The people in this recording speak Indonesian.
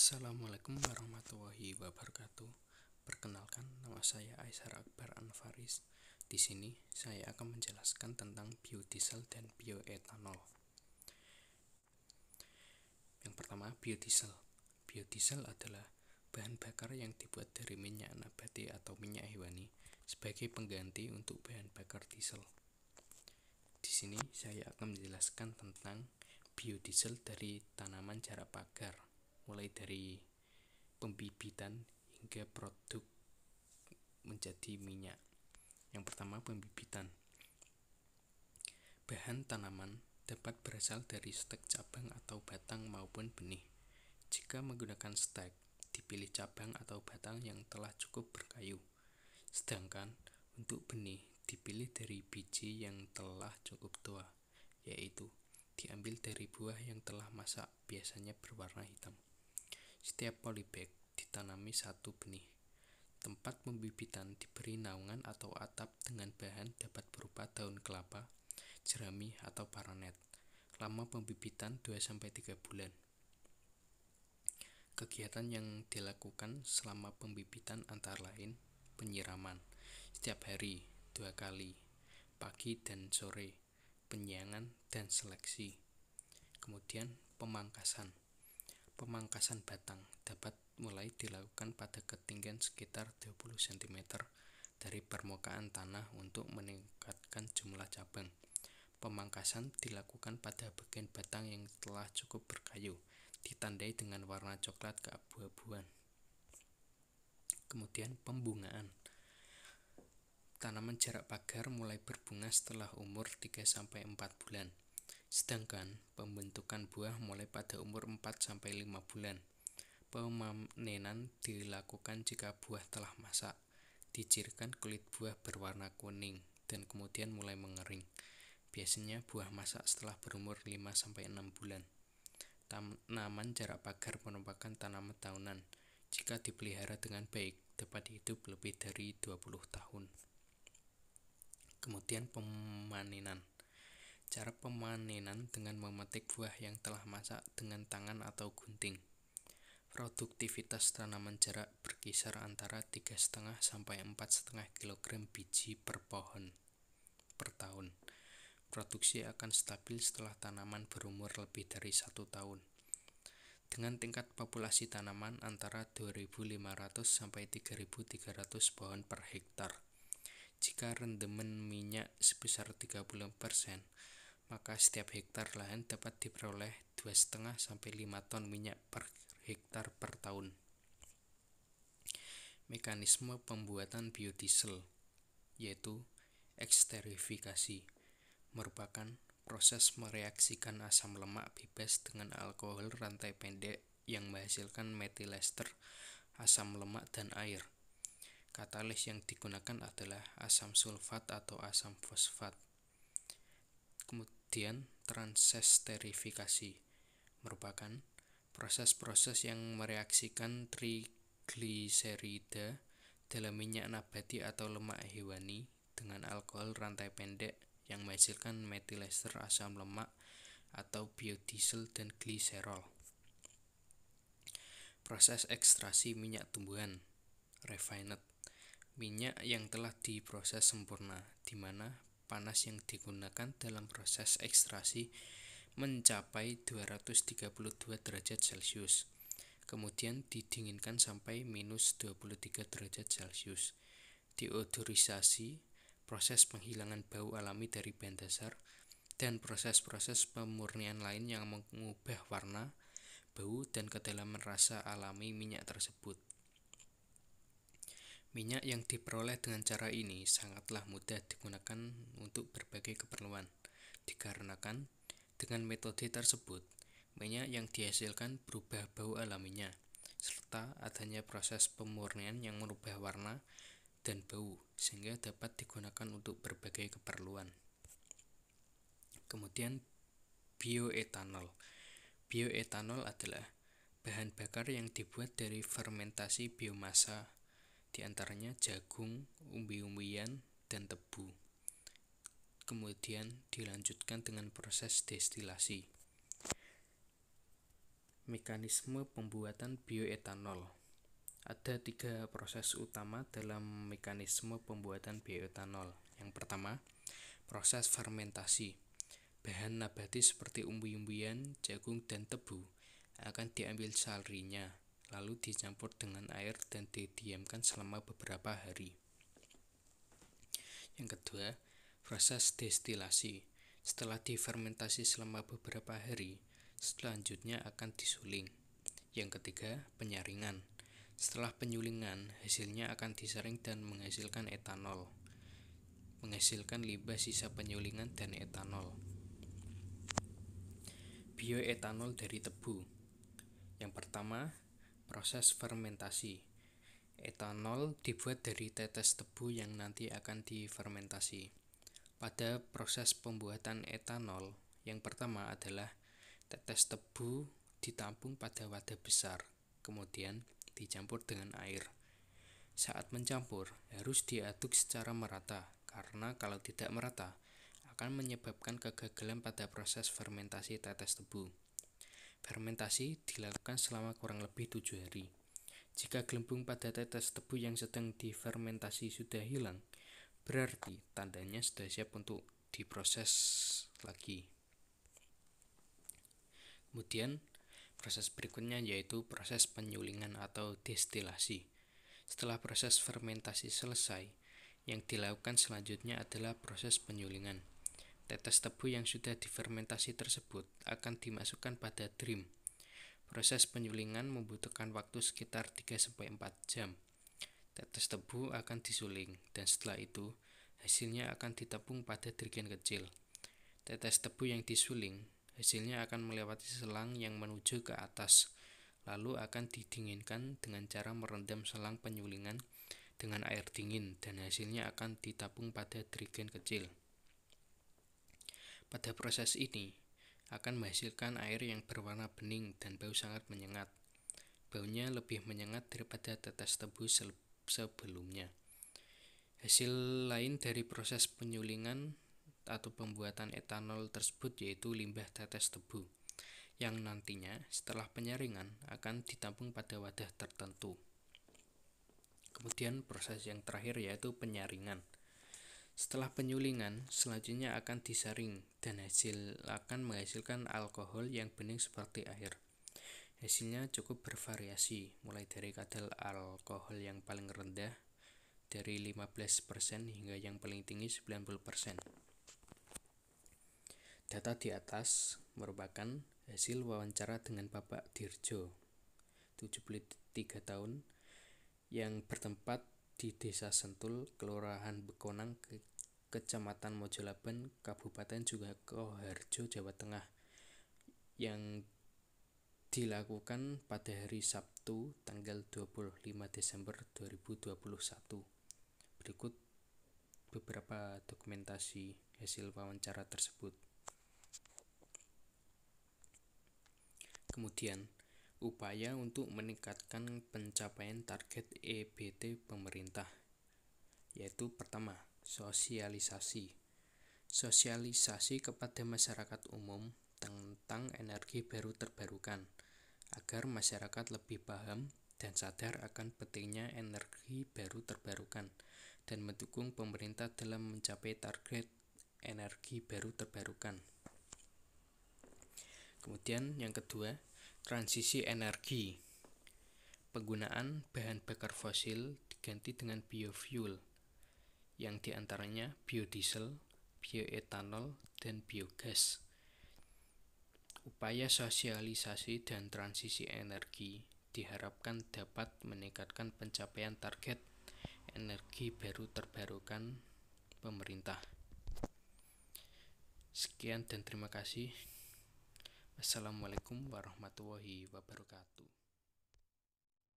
Assalamualaikum warahmatullahi wabarakatuh. Perkenalkan, nama saya Aisar Akbar Anfaris. Di sini saya akan menjelaskan tentang biodiesel dan bioetanol. Yang pertama, biodiesel. Biodiesel adalah bahan bakar yang dibuat dari minyak nabati atau minyak hewani sebagai pengganti untuk bahan bakar diesel. Di sini saya akan menjelaskan tentang biodiesel dari tanaman jarak pagar, mulai dari pembibitan hingga produk menjadi minyak. Yang pertama, pembibitan. Bahan tanaman dapat berasal dari stek cabang atau batang maupun benih. Jika menggunakan stek, dipilih cabang atau batang yang telah cukup berkayu. Sedangkan untuk benih dipilih dari biji yang telah cukup tua, yaitu diambil dari buah yang telah masak, biasanya berwarna hitam. Setiap polybag ditanami satu benih. Tempat pembibitan diberi naungan atau atap dengan bahan dapat berupa daun kelapa, jerami, atau paranet. Lama pembibitan 2-3 bulan. Kegiatan yang dilakukan selama pembibitan antara lain penyiraman setiap hari 2 kali, pagi dan sore, penyiangan dan seleksi. Kemudian pemangkasan. Pemangkasan batang dapat mulai dilakukan pada ketinggian sekitar 20 cm dari permukaan tanah untuk meningkatkan jumlah cabang. Pemangkasan dilakukan pada bagian batang yang telah cukup berkayu, ditandai dengan warna coklat keabu-abuan. Kemudian pembungaan. Tanaman jarak pagar mulai berbunga setelah umur 3-4 bulan. Sedangkan pembentukan buah mulai pada umur 4-5 bulan. Pemanenan dilakukan jika buah telah masak. Dicirikan kulit buah berwarna kuning dan kemudian mulai mengering. Biasanya buah masak setelah berumur 5-6 bulan. Tanaman jarak pagar merupakan tanaman tahunan. Jika dipelihara dengan baik, dapat hidup lebih dari 20 tahun. Kemudian pemanenan. Cara pemanenan dengan memetik buah yang telah masak dengan tangan atau gunting. Produktivitas tanaman jarak berkisar antara 3,5 sampai 4,5 kg biji per pohon per tahun. Produksi akan stabil setelah tanaman berumur lebih dari 1 tahun. Dengan tingkat populasi tanaman antara 2.500 sampai 3.300 pohon per hektar. Jika rendemen minyak sebesar 30%, maka setiap hektar lahan dapat diperoleh 2,5 sampai 5 ton minyak per hektar per tahun. Mekanisme pembuatan biodiesel, yaitu eksterifikasi, merupakan proses mereaksikan asam lemak bebas dengan alkohol rantai pendek yang menghasilkan metil ester, asam lemak, dan air. Katalis yang digunakan adalah asam sulfat atau asam fosfat. Kemudian transesterifikasi merupakan proses-proses yang mereaksikan trigliserida dalam minyak nabati atau lemak hewani dengan alkohol rantai pendek yang menghasilkan metil ester, asam lemak, atau biodiesel dan gliserol. Proses ekstraksi minyak tumbuhan, refined, minyak yang telah diproses sempurna, di mana panas yang digunakan dalam proses ekstraksi mencapai 232 derajat Celcius. Kemudian didinginkan sampai minus 23 derajat Celcius. Deodorisasi, proses penghilangan bau alami dari bahan dasar, dan proses-proses pemurnian lain yang mengubah warna, bau, dan kedalaman rasa alami minyak tersebut. Minyak yang diperoleh dengan cara ini sangatlah mudah digunakan untuk berbagai keperluan, dikarenakan dengan metode tersebut, minyak yang dihasilkan berubah bau alaminya, serta adanya proses pemurnian yang merubah warna dan bau, sehingga dapat digunakan untuk berbagai keperluan. Kemudian bioetanol. Bioetanol adalah bahan bakar yang dibuat dari fermentasi biomasa, di antaranya jagung, umbi-umbian, dan tebu. Kemudian dilanjutkan dengan proses destilasi. Mekanisme pembuatan bioetanol. Ada 3 proses utama dalam mekanisme pembuatan bioetanol. Yang pertama, proses fermentasi. Bahan nabati seperti umbi-umbian, jagung, dan tebu akan diambil sarinya, lalu dicampur dengan air dan didiamkan selama beberapa hari. Yang kedua, proses destilasi. Setelah difermentasi selama beberapa hari, selanjutnya akan disuling. Yang ketiga, penyaringan. Setelah penyulingan, hasilnya akan disaring dan menghasilkan etanol. Menghasilkan limbah sisa penyulingan dan etanol. Bioetanol dari tebu. Yang pertama, proses fermentasi. Etanol dibuat dari tetes tebu yang nanti akan difermentasi. Pada proses pembuatan etanol, yang pertama adalah tetes tebu ditampung pada wadah besar, kemudian dicampur dengan air. Saat mencampur, harus diaduk secara merata, karena kalau tidak merata, akan menyebabkan kegagalan pada proses fermentasi tetes tebu. Fermentasi dilakukan selama kurang lebih 7 hari. Jika gelembung pada tetes tebu yang sedang difermentasi sudah hilang, berarti tandanya sudah siap untuk diproses lagi. Kemudian, proses berikutnya yaitu proses penyulingan atau destilasi. Setelah proses fermentasi selesai, yang dilakukan selanjutnya adalah proses penyulingan. Tetes tebu yang sudah difermentasi tersebut akan dimasukkan pada drum. Proses penyulingan membutuhkan waktu sekitar 3-4 jam. Tetes tebu akan disuling, dan setelah itu, hasilnya akan ditepung pada jerigen kecil. Tetes tebu yang disuling, hasilnya akan melewati selang yang menuju ke atas, lalu akan didinginkan dengan cara merendam selang penyulingan dengan air dingin, dan hasilnya akan ditapung pada jerigen kecil. Pada proses ini, akan menghasilkan air yang berwarna bening dan bau sangat menyengat. Baunya lebih menyengat daripada tetes tebu sebelumnya. Hasil lain dari proses penyulingan atau pembuatan etanol tersebut yaitu limbah tetes tebu, yang nantinya setelah penyaringan akan ditampung pada wadah tertentu. Kemudian proses yang terakhir yaitu penyaringan. Setelah penyulingan, selanjutnya akan disaring dan akan menghasilkan alkohol yang bening seperti air. Hasilnya cukup bervariasi, mulai dari kadar alkohol yang paling rendah dari 15% hingga yang paling tinggi 90%. Data di atas merupakan hasil wawancara dengan Bapak Dirjo, 73 tahun, yang bertempat di Desa Sentul, Kelurahan Bekonang, Kecamatan Mojolaban, Kabupaten Sukoharjo, Jawa Tengah, yang dilakukan pada hari Sabtu tanggal 25 Desember 2021. Berikut beberapa dokumentasi hasil wawancara tersebut. Kemudian, upaya untuk meningkatkan pencapaian target EBT pemerintah, yaitu pertama, sosialisasi kepada masyarakat umum tentang energi baru terbarukan, agar masyarakat lebih paham dan sadar akan pentingnya energi baru terbarukan dan mendukung pemerintah dalam mencapai target energi baru terbarukan. Kemudian yang kedua, transisi energi. Penggunaan bahan bakar fosil diganti dengan biofuel, yang diantaranya biodiesel, bioetanol, dan biogas. Upaya sosialisasi dan transisi energi diharapkan dapat meningkatkan pencapaian target energi baru terbarukan pemerintah. Sekian dan terima kasih. Assalamualaikum warahmatullahi wabarakatuh.